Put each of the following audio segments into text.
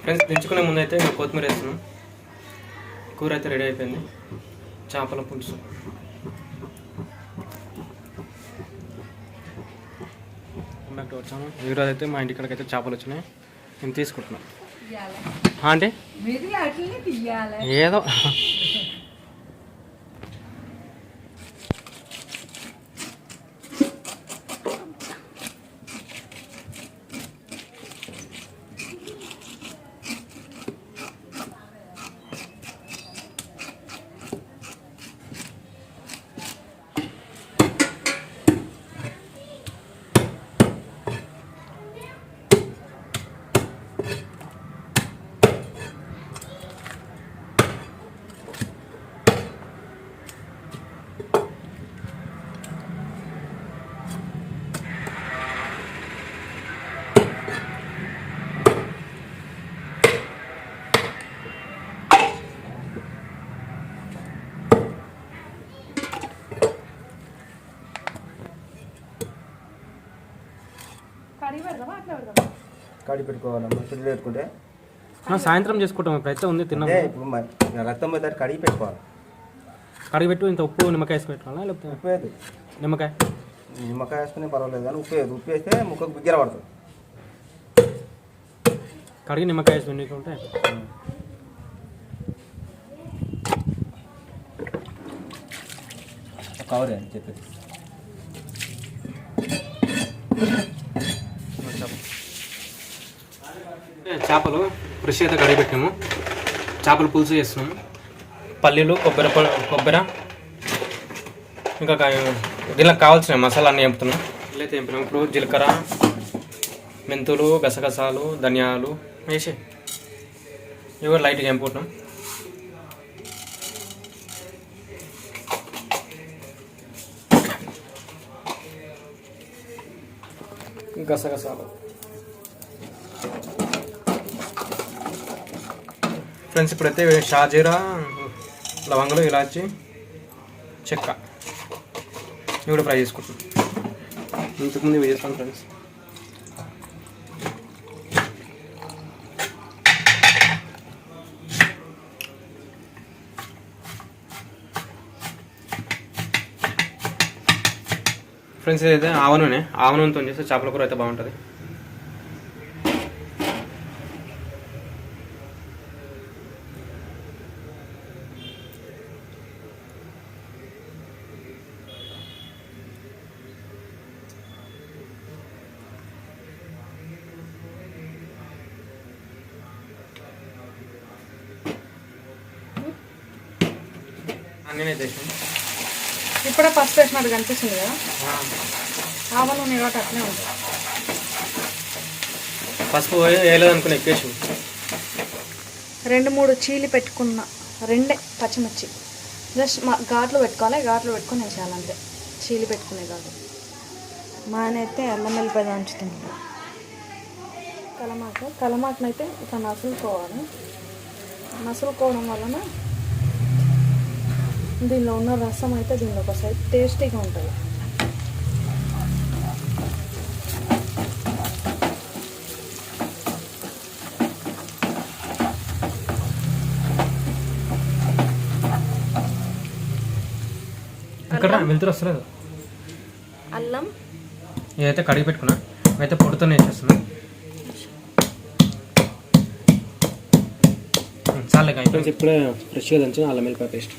Friends దించుకునే ముందు అయితే ఇంకా కొత్తిమీర వేస్తున్నాం. కూర అయితే రెడీ అయిపోయింది. చేపల పులుసు. వచ్చాము ఈరోజు అయితే మా ఇంటికాడికి అయితే చేపలు వచ్చినాయి. నేను తీసుకుంటున్నాను అంటే ఏదో కడిగి పెట్టుకోవాలమ్మా. పిల్లలు పెట్టుకుంటే సాయంత్రం చేసుకుంటాం. ఇప్పుడైతే ఉంది తిన్నాము. ఇప్పుడు రక్తం పోతే కడిగి పెట్టుకోవాలి. కడిగి పెట్టు. ఇంత ఉప్పు నిమ్మకాయ వేసి పెట్టుకోవాలా లేకపోతే ఉప్పు వేయదు. నిమ్మకాయ వేసుకునే పర్వాలేదు కానీ ఉప్పు వేయదు. ఉప్పు వేస్తే ముక్కకు బిగ్గర పడుతుంది. కడిగి నిమ్మకాయ వేసి వండుకుంటే కవరే అని చెప్పేసి చేపలు ఫ్రెష్ అయితే కడిగి పెట్టాము. చేపల పులుసు చేస్తున్నాము. పల్లీలు, కొబ్బరి ఇంకా దీనికి కావాల్సిన మసాలా అన్నీ వేపుతున్నాం. ఇట్లయితే వేపినాము. ఇప్పుడు జీలకర్ర, మెంతులు, గసగసాలు, ధనియాలు వేసి ఇవి లైట్గా వేపుకుంటున్నాం. గసగసాలు ఫ్రెండ్స్ ఇప్పుడైతే షాజీరా, లవంగలు, ఇలాచి, చెక్క ఇవి కూడా ఫ్రై చేసుకుంటాం. ఇంతకుముందు ఇవి చేస్తాను ఫ్రెండ్స్. ఫ్రెండ్స్ ఇదైతే ఆవ నూనెతో చేస్తే చేపల కూర అయితే బాగుంటుంది. నేనైతే ఇప్పుడే పసుపు వేసినట్టు కనిపిస్తుంది కదా. ఆవ నూనె కాబట్టి అట్లే ఉంటుంది. పసుపు వేయలేదు అనుకుని ఎక్కేసి 2-3 చీలి పెట్టుకున్న 2 పచ్చిమిర్చి జస్ట్ ఘాట్లు పెట్టుకోవాలి. ఘాట్లు పెట్టుకొని వేసేయాలంతే. చీలి పెట్టుకునే కాదు. మా ఆయన అయితే అల్లం వెల్లిపాయ దంచుతుంది. కలమాకునైతే ఇట్లా నసులుకోవాలి. నసులుకోవడం వలన దీనిలో ఉన్న రసం అయితే దీనిలోకి వస్తాయి. టేస్టీగా ఉంటుంది. ఇక్కడ వెళ్తురు వస్తలేదు. అల్లం ఇదైతే కడిగి పెట్టుకున్నా. అయితే పొడితోనే వేసేస్తున్నా. చాలా అయిపోయింది. ఇప్పుడే ఫ్రెష్గా దంచిన అల్లం వెల్లిపాయ పేస్ట్.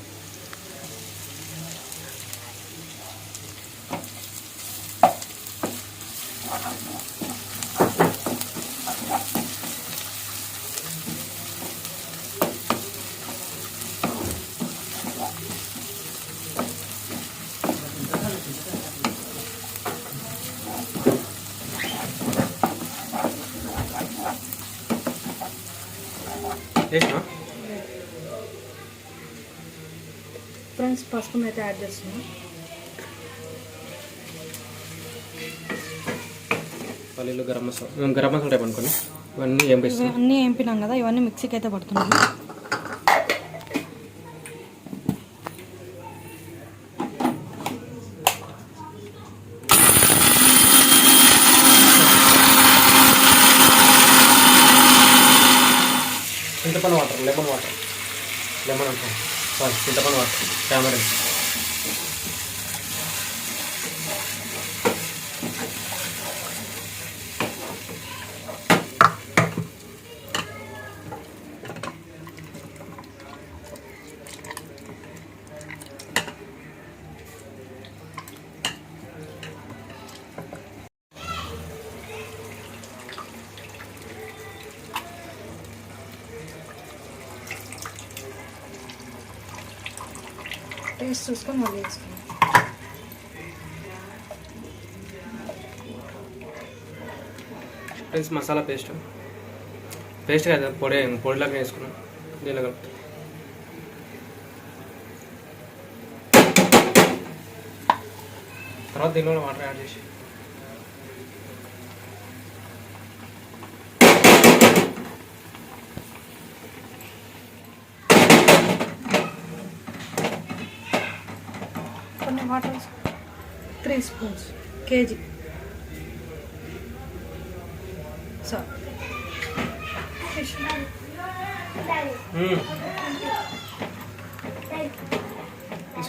ఫ్రెండ్స్ పసుపుని అయితే యాడ్ చేస్తున్నాం. పల్లీలు, గరం మసాలా టైప్ అనుకోండి. ఇవన్నీ ఏంపినాం కదా. ఇవన్నీ మిక్సీకి అయితే పడుతున్నాం. చింతపండు వాటర్, లెమన్ అంటాం. సారీ, చింతపండు వాటర్, టామరిన్. టేస్ట్ చూసుకొని మళ్ళీ వేసుకున్నాం. ఫ్రెండ్స్, మసాలా పేస్ట్ కదా, పొడిలాగా వేసుకున్నాం. దీనిలో కలుపుతాం. తర్వాత దీనిలో వాటర్ యాడ్ చేసి కొన్ని వాటర్ 3 స్పూన్స్ కేజీ. సో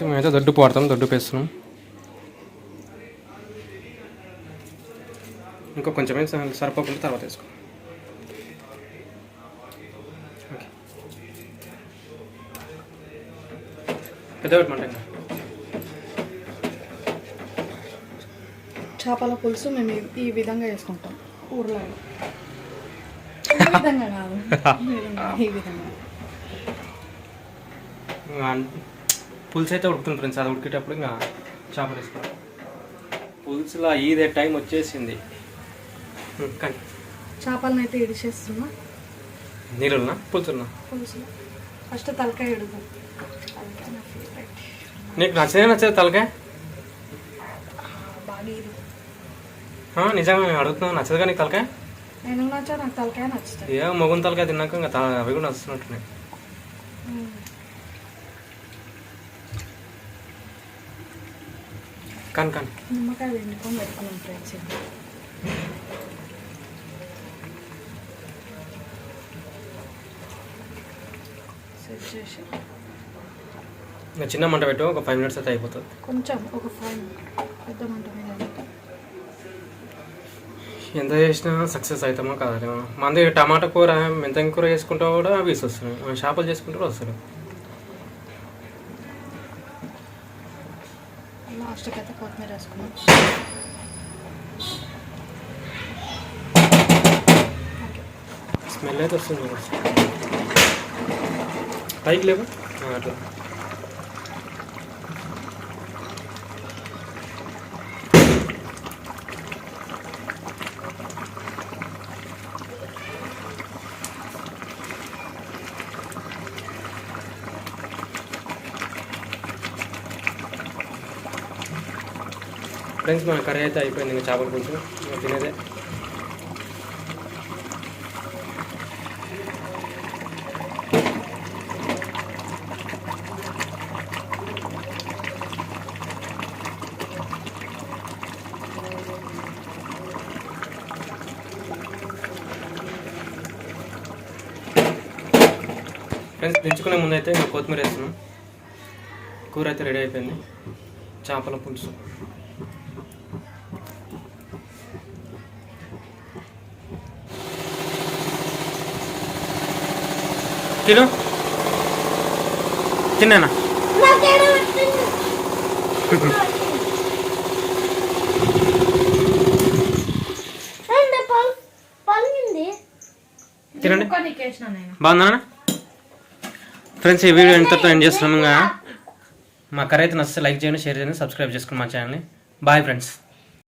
మేమైతే దొడ్డు వాడతాం, దొడ్డు పేస్తున్నాం. ఇంకో కొంచెమే సరిపోకుండా తర్వాత వేసుకో. ఓకే, పెద్ద పెట్టమంటే చేపల పులుసు మేము ఈ విధంగా వేసుకుంటాం ఊర్లో. ఈ విధంగా కాదు, ఈ విధంగా. పులుసు అయితే ఉడుకుతుంది ఫ్రెండ్స్. అది ఉడికేటప్పుడు ఇంకా చేపలు వేసుకోవాలి. పులుసులో ఇదే టైం వచ్చేసింది. కానీ చేపలను అయితే ఇడిచేస్తున్నా. నీళ్ళున్నా పులుసున్నా? పులుసులో ఫస్ట్ తలకాయ ఇడుగు. తలకాయ నా ఫేవరెట్. నీకు నచ్చలేదు తలకాయ? బాగా ఇది నిజంగా నేను అడుగుతున్నాను, నచ్చదుగా నీకు తలకాయ? నేను నచ్చా, నాకు తలకాయ నచ్చుతుంది. ఏ మొగం తలకాయ తిన్నాక ఇంకా అవి కూడా నచ్చుతున్నట్టున్నాయి. కానీ నిమ్మకాయ వెండుకొని పెట్టుకున్నాం ఫ్రెండ్స్. సెట్ చేసి ఇంకా చిన్న మంట పెట్టు, ఒక 5 minutes అయితే అయిపోతుంది. కొంచెం ఒక 5 పెద్ద మంట మీద ఎంత చేసినా సక్సెస్ అవుతామో కాదు. మంది టమాటా కూర, మెంతం కూర చేసుకుంటా కూడా వీసి వస్తున్నాయి. చేపలు చేసుకుంటూ కూడా వస్తారు. లాస్ట్కి అయితే కొత్తిమీర వేసుకున్నాం. స్మెల్ అయితే వస్తుంది పైకి లేవు అట్లా. ఫ్రెండ్స్, మన కర్రీ అయితే అయిపోయింది. ఇంకా చేపల పులుసు తినేదే. ఫ్రెండ్స్, దించుకునే ముందు అయితే ఇంకా కొత్తిమీర వేస్తున్నాం. కూర అయితే రెడీ అయిపోయింది. చేపల పులుసు తిన్నా. తినండి. బాగుందా ఫ్రెండ్స్? ఈ వీడియో ఎంతతో ఎండ్ చేస్తున్నాము. మా కర్రీ అయితే నచ్చితే లైక్ చేయండి, షేర్ చేయండి, సబ్స్క్రైబ్ చేసుకోండి మా ఛానల్ని. Bye friends.